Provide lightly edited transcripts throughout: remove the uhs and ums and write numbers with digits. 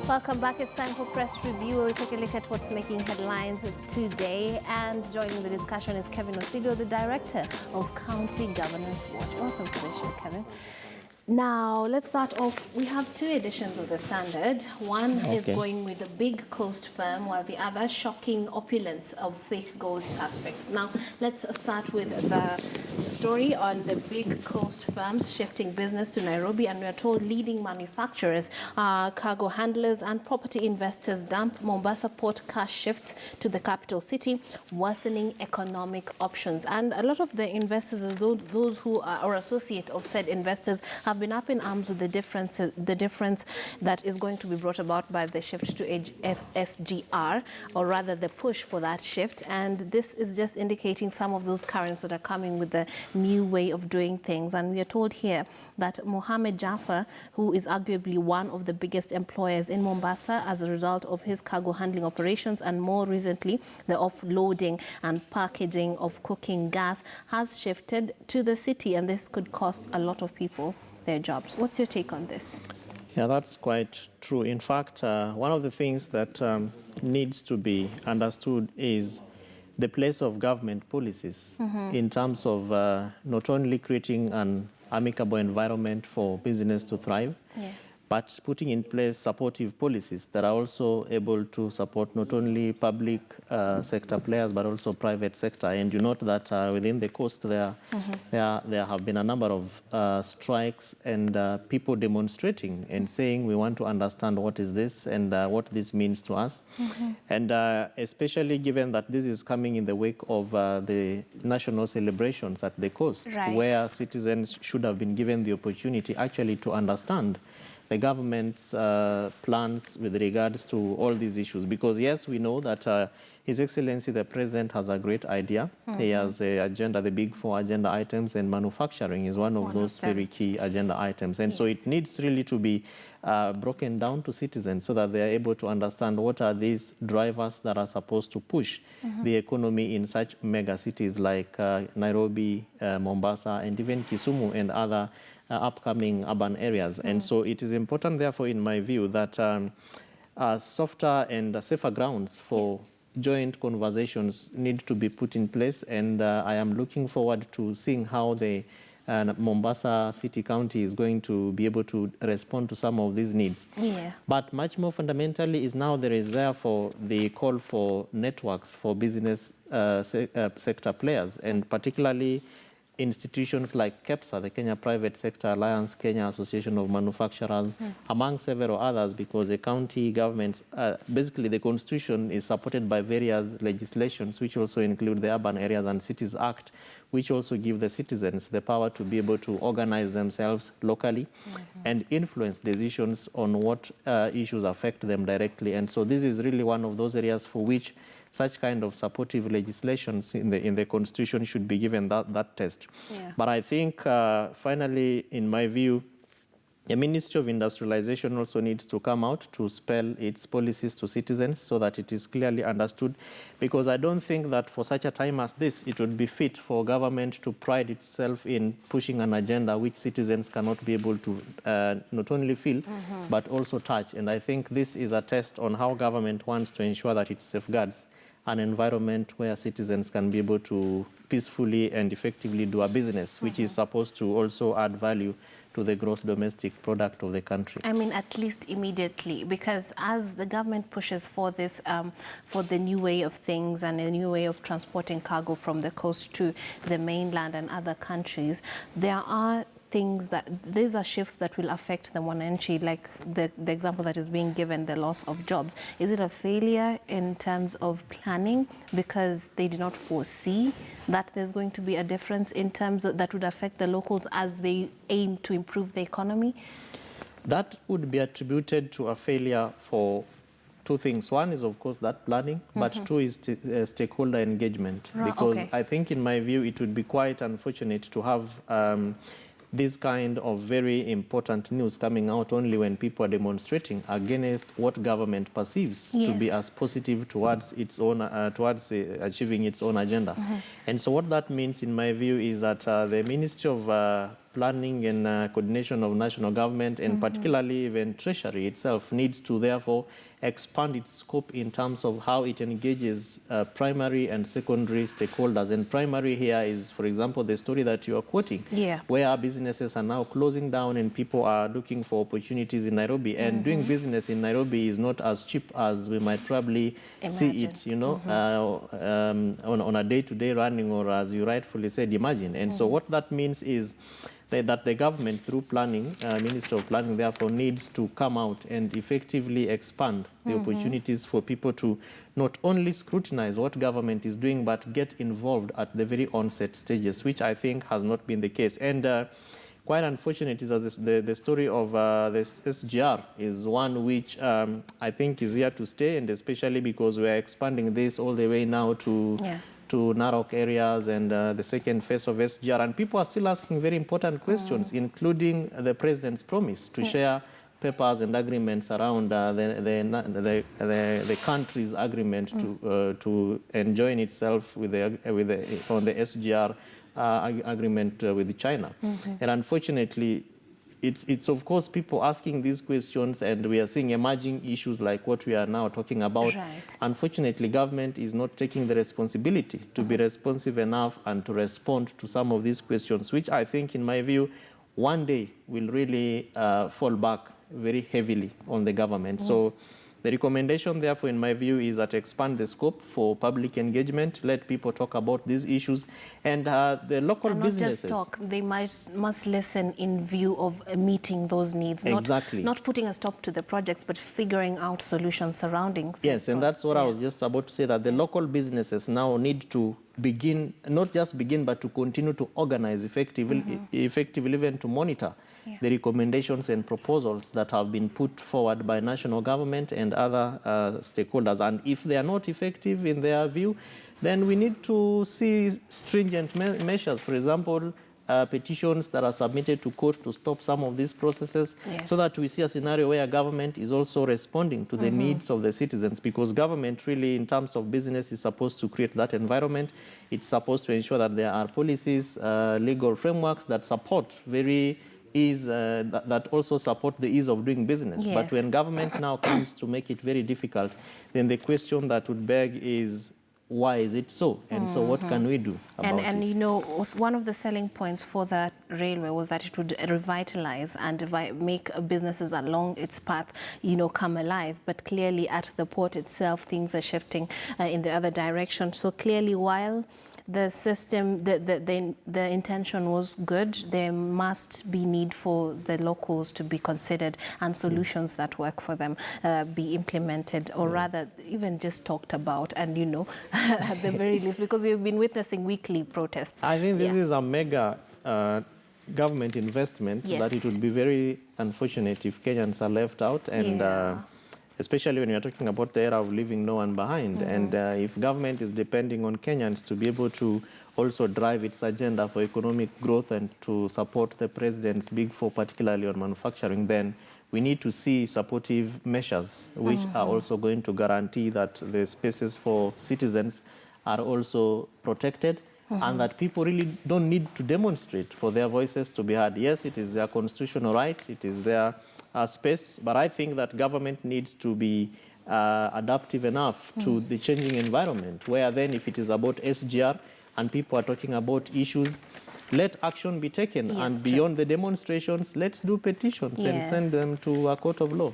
Welcome back. It's time for Press Review, where we take a look at what's making headlines today. And joining the discussion is Kevin Osido, the Director of County Governance Watch. Welcome to the show, Kevin. Now, let's start off. We have two editions of the Standard. One is going with the big coast firm, while the other shocking opulence of fake gold suspects. Now, let's start with the story on the big coast firms shifting business to Nairobi, and we are told leading manufacturers, cargo handlers and property investors dump Mombasa port cash shifts to the capital city, worsening economic options. And a lot of the investors, those who are associate of said investors, have been up in arms with the difference that is going to be brought about by the shift to SGR, or rather the push for that shift. And this is just indicating some of those currents that are coming with the new way of doing things. And we are told here that Mohammed Jaffa, who is arguably one of the biggest employers in Mombasa as a result of his cargo handling operations, and more recently the offloading and packaging of cooking gas, has shifted to the city, and this could cost a lot of people their jobs. What's your take on this? Yeah, that's quite true. In fact, one of the things that needs to be understood is the place of government policies in terms of not only creating an amicable environment for business to thrive, but putting in place supportive policies that are also able to support not only public sector players, but also private sector. And you note that within the coast there have been a number of strikes and people demonstrating and saying, we want to understand what is this and what this means to us. And especially given that this is coming in the wake of the national celebrations at the coast, where citizens should have been given the opportunity actually to understand the government's plans with regards to all these issues. Because yes, we know that His Excellency the President has a great idea. He has a agenda, the big four agenda items, and manufacturing is one of those very key agenda items. And so it needs really to be broken down to citizens so that they are able to understand what are these drivers that are supposed to push the economy in such mega cities like Nairobi, Mombasa, and even Kisumu and other upcoming urban areas. And so it is important, therefore, in my view, that softer and safer grounds for joint conversations need to be put in place. And I am looking forward to seeing how the Mombasa City County is going to be able to respond to some of these needs. But much more fundamentally is now there is therefore the call for networks for business sector players, and particularly institutions like KEPSA, the Kenya Private Sector Alliance, Kenya Association of Manufacturers, among several others, because the county governments, basically the constitution is supported by various legislations, which also include the Urban Areas and Cities Act, which also give the citizens the power to be able to organize themselves locally and influence decisions on what issues affect them directly. And so this is really one of those areas for which such kind of supportive legislations in the constitution should be given that test. But I think finally, in my view, the Ministry of Industrialization also needs to come out to spell its policies to citizens so that it is clearly understood, because I don't think that for such a time as this, it would be fit for government to pride itself in pushing an agenda which citizens cannot be able to not only feel, but also touch. And I think this is a test on how government wants to ensure that it safeguards an environment where citizens can be able to peacefully and effectively do a business, which is supposed to also add value to the gross domestic product of the country. I mean, at least immediately, because as the government pushes for this, for the new way of things and a new way of transporting cargo from the coast to the mainland and other countries, there are things that, these are shifts that will affect the Mwananchi, like the example that is being given, the loss of jobs. Is it a failure in terms of planning because they did not foresee that there's going to be a difference in terms of, that would affect the locals as they aim to improve the economy? That would be attributed to a failure for two things. One is, of course, that planning, but two is stakeholder engagement. Because I think, in my view, it would be quite unfortunate to have this kind of very important news coming out only when people are demonstrating against what government perceives to be as positive towards its own, achieving its own agenda. And so what that means, in my view, is that the Ministry of Planning and Coordination of National Government, and particularly even Treasury itself, needs to therefore expand its scope in terms of how it engages primary and secondary stakeholders. And primary here is, for example, the story that you are quoting, where our businesses are now closing down and people are looking for opportunities in Nairobi. And doing business in Nairobi is not as cheap as we might probably see it, you know, on a day-to-day running, or as you rightfully said, imagine. And so what that means is that the government, through planning, Ministry of Planning, therefore needs to come out and effectively expand the opportunities for people to not only scrutinize what government is doing, but get involved at the very onset stages, which I think has not been the case. And quite unfortunate is that the story of this SGR is one which I think is here to stay, and especially because we're expanding this all the way now to Narok areas and the second phase of SGR. And people are still asking very important questions, including the president's promise to share papers and agreements around the country's agreement to enjoin itself with on the SGR agreement with China. And unfortunately, it's of course people asking these questions, and we are seeing emerging issues like what we are now talking about. Unfortunately, government is not taking the responsibility to be responsive enough and to respond to some of these questions, which I think, in my view, one day will really fall back very heavily on the government. So the recommendation, therefore, in my view, is that expand the scope for public engagement, let people talk about these issues, and the local businesses. Not just talk, they must listen in view of meeting those needs. Not putting a stop to the projects, but figuring out solutions surrounding. Yes, and that's what I was just about to say, that the local businesses now need to begin, not just begin, but to continue to organize effectively, even to monitor the recommendations and proposals that have been put forward by national government and other stakeholders. And if they are not effective in their view, then we need to see stringent measures. For example, petitions that are submitted to court to stop some of these processes, so that we see a scenario where government is also responding to the needs of the citizens, because government really, in terms of business, is supposed to create that environment. It's supposed to ensure that there are policies, legal frameworks that support that also support the ease of doing business. But when government now comes to make it very difficult, then the question that would beg is, why is it so? And so what can we do about it? And you know, one of the selling points for that railway was that it would revitalize and make businesses along its path, you know, come alive. But clearly at the port itself, things are shifting in the other direction. So clearly, while the system, the intention was good, there must be need for the locals to be considered, and solutions that work for them be implemented, or rather even just talked about, and, you know, at the very least, because we've been witnessing weekly protests. I think this is a mega government investment that it would be very unfortunate if Kenyans are left out, and especially when you're talking about the era of leaving no one behind. And if government is depending on Kenyans to be able to also drive its agenda for economic growth and to support the president's Big Four, particularly on manufacturing, then we need to see supportive measures which are also going to guarantee that the spaces for citizens are also protected, and that people really don't need to demonstrate for their voices to be heard. Yes, it is their constitutional right, it is their space, but I think that government needs to be adaptive enough to the changing environment, where then if it is about SGR and people are talking about issues, let action be taken. And beyond the demonstrations, let's do petitions and send them to a court of law.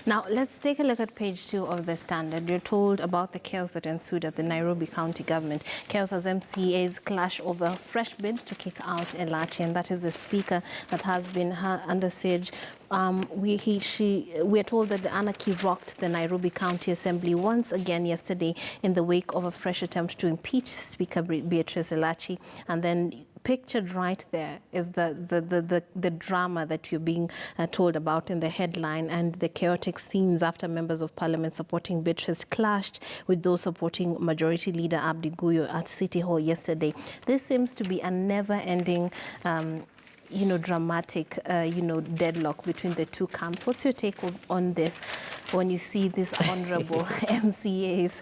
Now, let's take a look at page 2 of the Standard. You're told about the chaos that ensued at the Nairobi County government. Chaos as MCAs clash over fresh bid to kick out Elachi, and that is the speaker that has been under siege. We're told that the anarchy rocked the Nairobi County Assembly once again yesterday in the wake of a fresh attempt to impeach Speaker Beatrice Elachi. And then pictured right there is the drama that you're being told about in the headline, and the chaotic scenes after members of parliament supporting Beatrice clashed with those supporting Majority Leader Abdi Guyo at City Hall yesterday. This seems to be a never-ending dramatic, deadlock between the two camps. What's your take on this when you see these honorable MCAs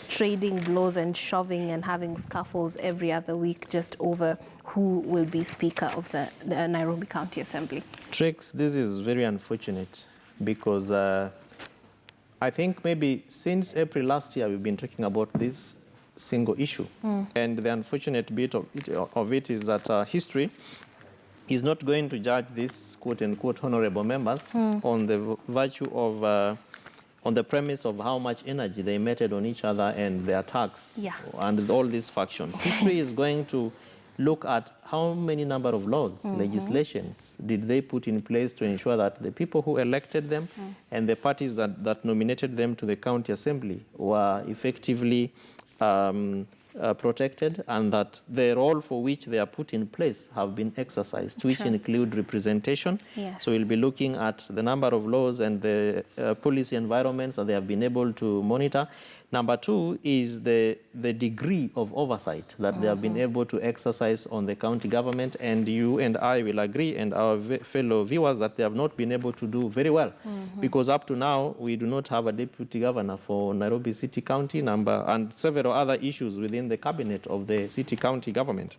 trading blows and shoving and having scuffles every other week just over who will be Speaker of the Nairobi County Assembly? Trix, this is very unfortunate because I think maybe since April last year we've been talking about this single issue. And the unfortunate bit of it is that history is not going to judge these quote-unquote honorable members on the virtue of on the premise of how much energy they emitted on each other and their attacks and all these factions. History is going to look at how many number of laws, legislations did they put in place to ensure that the people who elected them and the parties that nominated them to the county assembly were effectively protected, and that the role for which they are put in place have been exercised, which include representation. So we'll be looking at the number of laws and the policy environments that they have been able to monitor. Number two is the degree of oversight that they have been able to exercise on the county government, and you and I will agree, and our fellow viewers, that they have not been able to do very well, because up to now we do not have a deputy governor for Nairobi City County and several other issues within the cabinet of the city county government.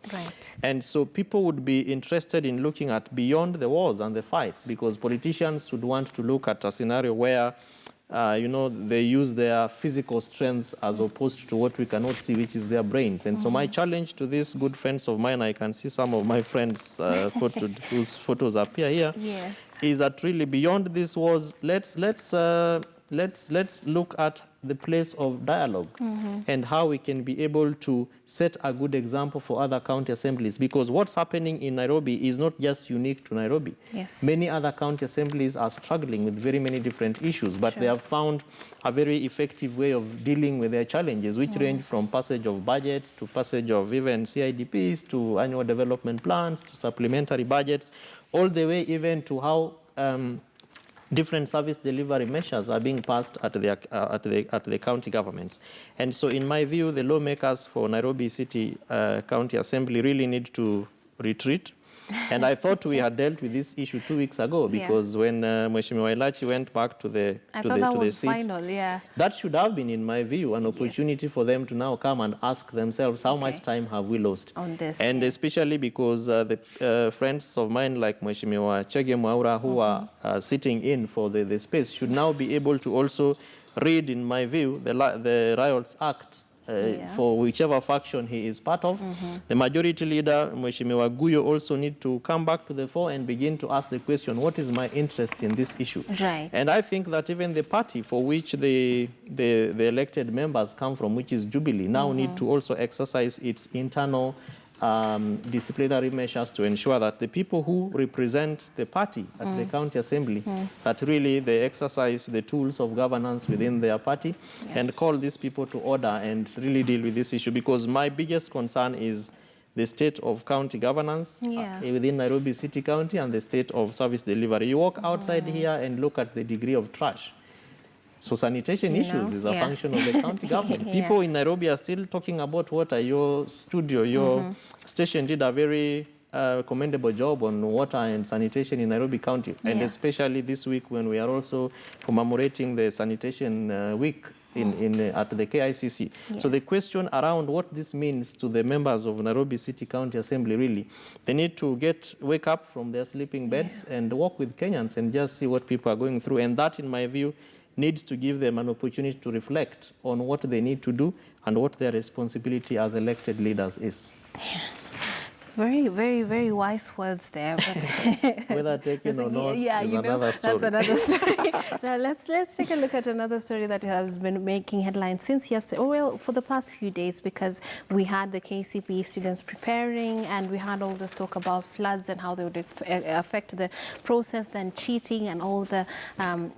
And so people would be interested in looking at beyond the wars and the fights, because politicians would want to look at a scenario where they use their physical strengths as opposed to what we cannot see, which is their brains. And so my challenge to these good friends of mine, I can see some of my friends whose photos appear here, is that really beyond this was, let's look at the place of dialogue and how we can be able to set a good example for other county assemblies, because what's happening in Nairobi is not just unique to Nairobi. Many other county assemblies are struggling with very many different issues, but they have found a very effective way of dealing with their challenges, which range from passage of budgets to passage of even CIDPs to annual development plans to supplementary budgets, all the way even to how different service delivery measures are being passed at the county governments. And so in my view, the lawmakers for Nairobi City County Assembly really need to retreat. And I thought we had dealt with this issue 2 weeks ago, because when Mheshimiwa Elachi went back to the seat, final, that should have been, in my view, an opportunity for them to now come and ask themselves, how much time have we lost on this? And especially because the friends of mine like Mheshimiwa Chege Mwaura, who are sitting in for the space, should now be able to also read, in my view, the Riots Act for whichever faction he is part of. The majority leader, Mheshimiwa Guyo, also need to come back to the fore and begin to ask the question, what is my interest in this issue? And I think that even the party for which the elected members come from, which is Jubilee, now need to also exercise its internal disciplinary measures to ensure that the people who represent the party at the county assembly, that really they exercise the tools of governance within their party and call these people to order and really deal with this issue. Because my biggest concern is the state of county governance within Nairobi City County and the state of service delivery. You walk outside here and look at the degree of trash. So sanitation issues is a function of the county government. People in Nairobi are still talking about water. Your studio, your station did a very commendable job on water and sanitation in Nairobi County. And especially this week when we are also commemorating the sanitation week at the KICC. So the question around what this means to the members of Nairobi City County Assembly, really, they need to wake up from their sleeping beds and walk with Kenyans and just see what people are going through. And that, in my view, needs to give them an opportunity to reflect on what they need to do and what their responsibility as elected leaders is. Very, very, very wise words there. But whether taken or not is another story. That's another story. Now let's take a look at another story that has been making headlines since yesterday, well, for the past few days, because we had the KCPE students preparing and we had all this talk about floods and how they would affect the process, then cheating and all the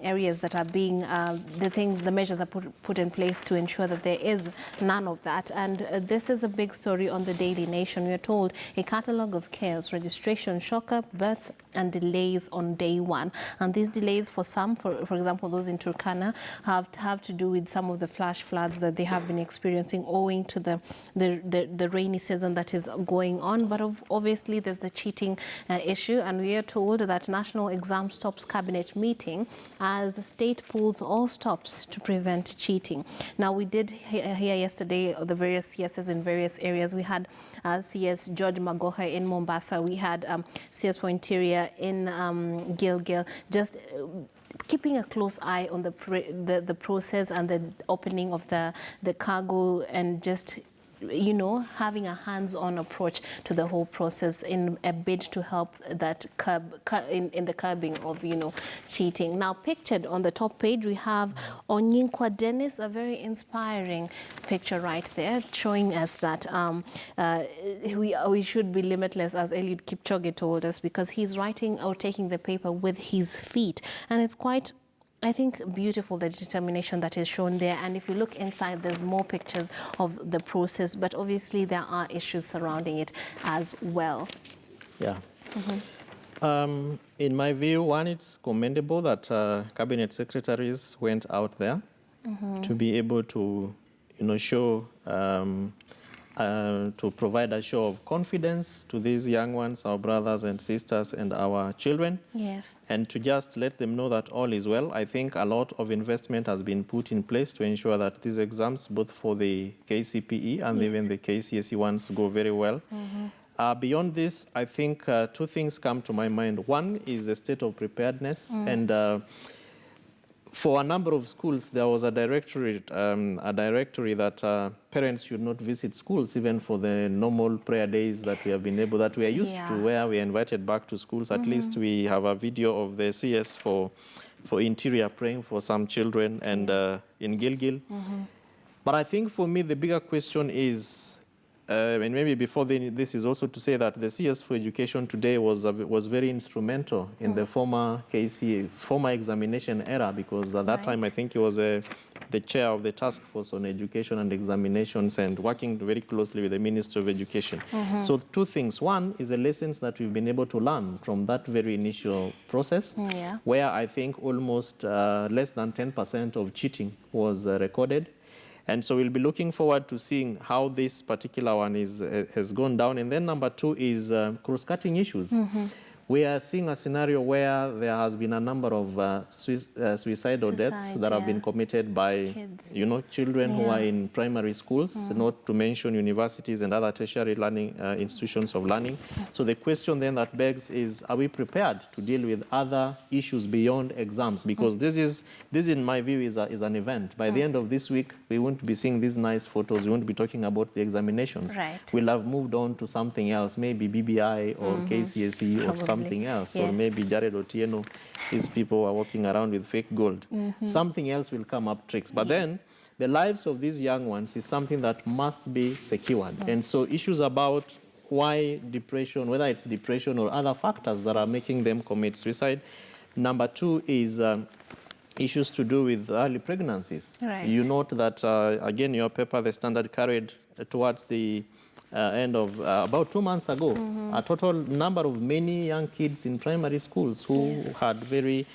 areas that are being, the measures are put in place to ensure that there is none of that. And this is a big story on the Daily Nation. We are told a catalogue of chaos, registration, shock-up, birth, and delays on day one. And these delays for some, for example, those in Turkana, have to do with some of the flash floods that they have been experiencing owing to the rainy season that is going on. But obviously, there's the cheating issue, and we are told that National Exam Stops Cabinet meeting as the state pulls all stops to prevent cheating. Now, we did hear yesterday the various CSs in various areas. We had CS George Magoha in Mombasa. We had CS for Interior in Gilgil, just keeping a close eye on the process and the opening of the cargo, and just, you know, having a hands-on approach to the whole process in a bid to help that in the curbing of, you know, cheating. Now, pictured on the top page, we have Onyinkwa Dennis, a very inspiring picture right there, showing us that we should be limitless, as Eliud Kipchoge told us, because he's writing or taking the paper with his feet. And it's quite, I think, beautiful, the determination that is shown there. And if you look inside, there's more pictures of the process, but obviously there are issues surrounding it as well. Yeah. In my view, one, it's commendable that cabinet secretaries went out there to be able to, you know, show, to provide a show of confidence to these young ones, our brothers and sisters and our children. Yes. And to just let them know that all is well. I think a lot of investment has been put in place to ensure that these exams, both for the KCPE and even the KCSE ones, go very well. Beyond this, I think two things come to my mind. One is the state of preparedness, and for a number of schools, there was a directory that parents should not visit schools, even for the normal prayer days that we have been able, that we are used to, where we are invited back to schools. At least we have a video of the CS for Interior praying for some children and in Gilgil. But I think for me, the bigger question is, and maybe before this is also to say that the CS for Education today was very instrumental in the former examination era, because at that time I think he was the chair of the task force on education and examinations and working very closely with the Minister of Education. So two things. One is the lessons that we've been able to learn from that very initial process, where I think almost less than 10% of cheating was recorded. And so we'll be looking forward to seeing how this particular one has gone down. And then number two is cross-cutting issues. We are seeing a scenario where there has been a number of suicidal deaths that have been committed by kids, you know, children who are in primary schools, not to mention universities and other tertiary learning institutions of learning. So the question then that begs is, are we prepared to deal with other issues beyond exams? Because this in my view is an event. By the end of this week, we won't be seeing these nice photos. We won't be talking about the examinations. We'll have moved on to something else, maybe BBI or KCSE or something else, or maybe Jared Otieno, these people are walking around with fake gold. Something else will come up tricks. But then the lives of these young ones is something that must be secured. And so issues about why depression, whether it's depression or other factors that are making them commit suicide. Number two is issues to do with early pregnancies. You note that, again, your paper, the Standard, carried towards the end of about 2 months ago, a total number of many young kids in primary schools who had very,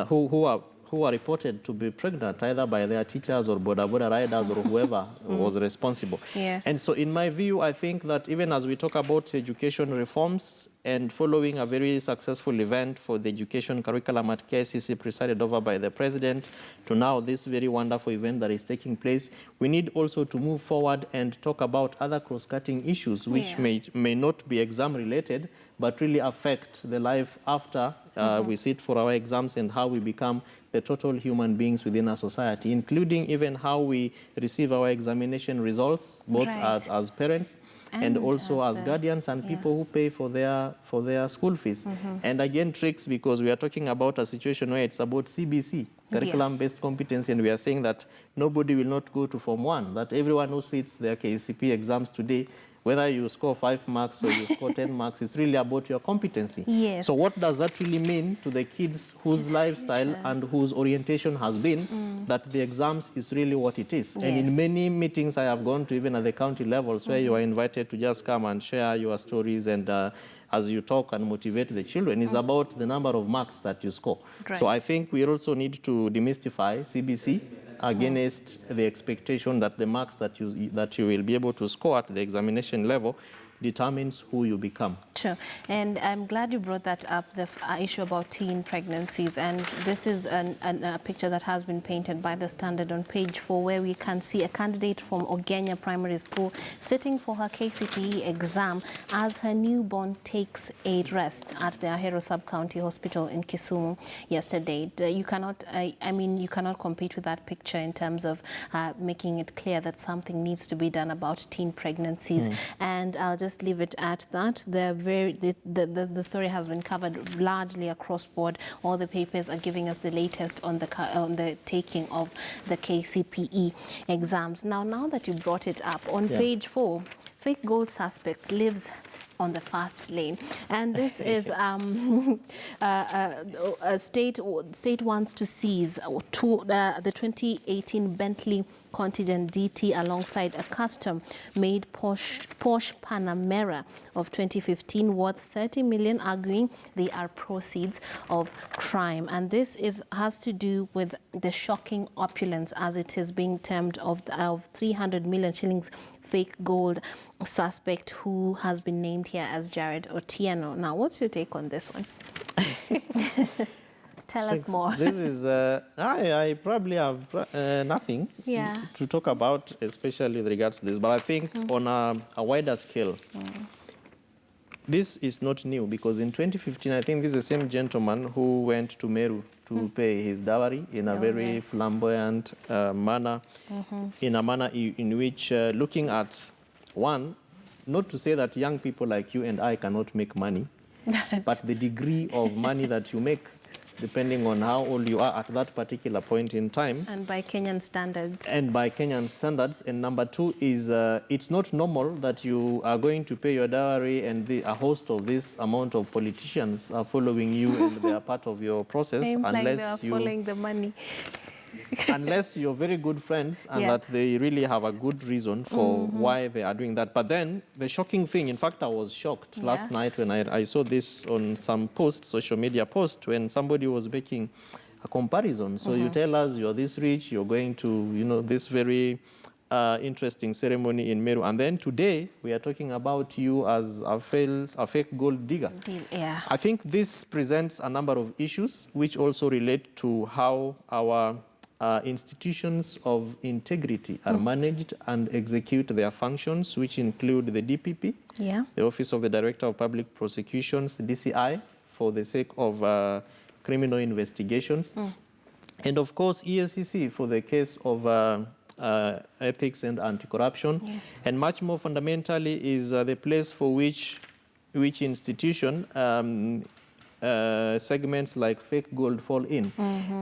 who are reported to be pregnant either by their teachers or boda riders or whoever was responsible. And so in my view, I think that even as we talk about education reforms and following a very successful event for the education curriculum at KCC presided over by the president, to now this very wonderful event that is taking place, we need also to move forward and talk about other cross-cutting issues which may not be exam related, but really affect the life after we sit for our exams and how we become the total human beings within our society, including even how we receive our examination results, both as parents and also as guardians and people who pay for their school fees. And again, tricks, because we are talking about a situation where it's about CBC, curriculum-based competency, and we are saying that nobody will not go to Form 1, that everyone who sits their KCP exams today whether you score 5 marks or you score 10 marks, it's really about your competency. Yes. So what does that really mean to the kids whose lifestyle and whose orientation has been that the exams is really what it is? Yes. And in many meetings I have gone to, even at the county levels, where you are invited to just come and share your stories and as you talk and motivate the children, it's about the number of marks that you score. Right. So I think we also need to demystify CBC against the expectation that the marks that you will be able to score at the examination level determines who you become. Sure. And I'm glad you brought that up, the issue about teen pregnancies. And this is a picture that has been painted by the Standard on page 4, where we can see a candidate from Ogenya Primary School sitting for her KCPE exam as her newborn takes a rest at the Ahero Sub-County Hospital in Kisumu yesterday. You cannot, you cannot compete with that picture in terms of making it clear that something needs to be done about teen pregnancies. And I'll just leave it at that. The story has been covered largely across board. All the papers are giving us the latest on the taking of the KCPE exams. Now that you brought it up, on page 4, fake gold suspect lives on the fast lane, and this is a state wants to seize the 2018 Bentley Contingent DT alongside a custom-made Porsche Panamera of 2015 worth 30 million, arguing they are proceeds of crime. And this has to do with the shocking opulence, as it is being termed, of 300 million shillings fake gold suspect, who has been named here as Jared Otieno. Now, what's your take on this one? Tell us more. This is, I probably have nothing to talk about, especially with regards to this. But I think on a wider scale, this is not new, because in 2015, I think this is the same gentleman who went to Meru to pay his dowry in a very flamboyant manner, in a manner in which looking at one, not to say that young people like you and I cannot make money, but the degree of money that you make, depending on how old you are at that particular point in time. And by Kenyan standards. And by Kenyan standards. And number two is it's not normal that you are going to pay your dowry and a host of this amount of politicians are following you and they are part of your process. Unless they are following the money. Unless you're very good friends and that they really have a good reason for why they are doing that. But then the shocking thing, in fact, I was shocked last night when I saw this on some social media post, when somebody was making a comparison. So you tell us you're this rich, you're going to, this very interesting ceremony in Meru. And then today we are talking about you as a fake gold digger. Yeah. I think this presents a number of issues which also relate to how our institutions of integrity are managed and execute their functions, which include the DPP, the Office of the Director of Public Prosecutions, DCI, for the sake of criminal investigations, and of course EACC for the case of ethics and anti-corruption. And much more fundamentally is the place for which institution segments like fake gold fall in.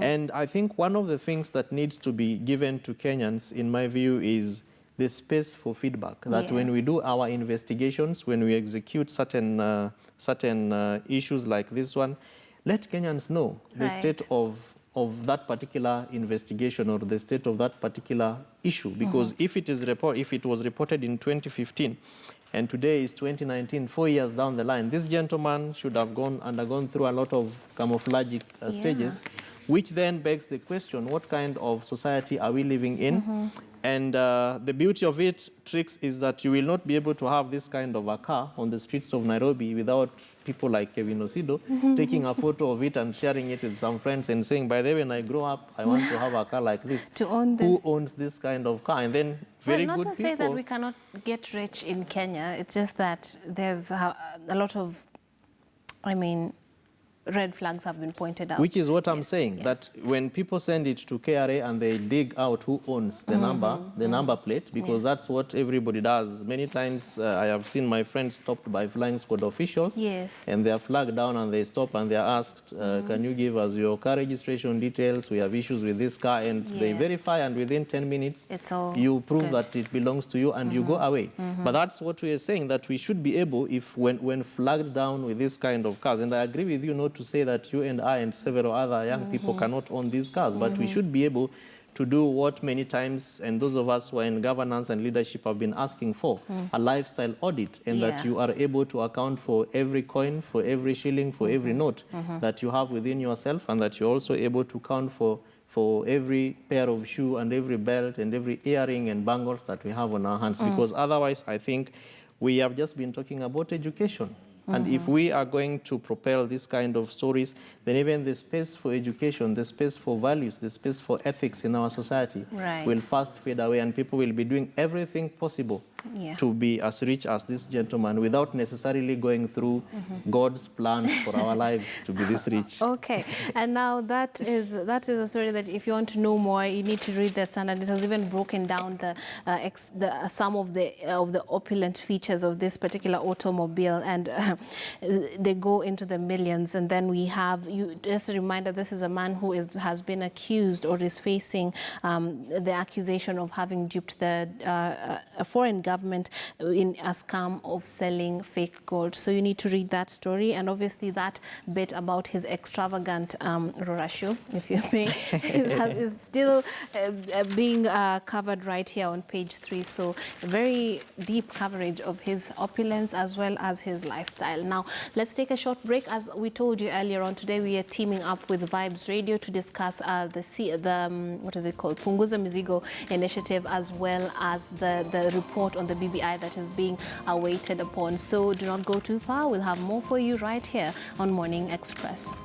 And I think one of the things that needs to be given to Kenyans, in my view, is the space for feedback. That when we do our investigations, when we execute certain issues like this one, let Kenyans know the state of that particular investigation or the state of that particular issue. Because if it was reported in 2015, and today is 2019, 4 years down the line, this gentleman should have undergone through a lot of camouflagic stages, which then begs the question, what kind of society are we living in? And the beauty of it, Trix, is that you will not be able to have this kind of a car on the streets of Nairobi without people like Kevin Osido taking a photo of it and sharing it with some friends and saying, by the way, when I grow up, I want to have a car like this. To own this. Who owns this kind of car? And then very good people. Not to say that we cannot get rich in Kenya. It's just that there's a lot of, red flags have been pointed out. Which is what I'm saying, that when people send it to KRA and they dig out who owns the number plate, because that's what everybody does. Many times I have seen my friends stopped by flying squad officials, and they are flagged down and they stop and they are asked, can you give us your car registration details? We have issues with this car, and they verify, and within 10 minutes, you prove that it belongs to you and you go away. But that's what we are saying, that we should be able, if when flagged down with this kind of cars, and I agree with you not to say that you and I and several other young people cannot own these cars, but we should be able to do what many times, and those of us who are in governance and leadership have been asking for, a lifestyle audit, and that you are able to account for every coin, for every shilling, for every note that you have within yourself, and that you're also able to count for every pair of shoe and every belt and every earring and bangles that we have on our hands. Because otherwise, I think we have just been talking about education. And if we are going to propel this kind of stories, then even the space for education, the space for values, the space for ethics in our society will fast fade away, and people will be doing everything possible to be as rich as this gentleman without necessarily going through God's plan for our lives to be this rich. Okay, and now that is a story that if you want to know more, you need to read the Standard. It has even broken down some of the opulent features of this particular automobile, and they go into the millions. And then we have, just a reminder, this is a man who has been accused or is facing the accusation of having duped a foreign government in a scam of selling fake gold. So you need to read that story, and obviously that bit about his extravagant Rora show, if you may, is still being covered right here on page 3. So very deep coverage of his opulence as well as his lifestyle. Now let's take a short break. As we told you earlier on, today we are teaming up with Vibes Radio to discuss the what is it called, Punguza Mizigo initiative, as well as the report on the BBI that is being awaited upon. So do not go too far. We'll have more for you right here on Morning Express.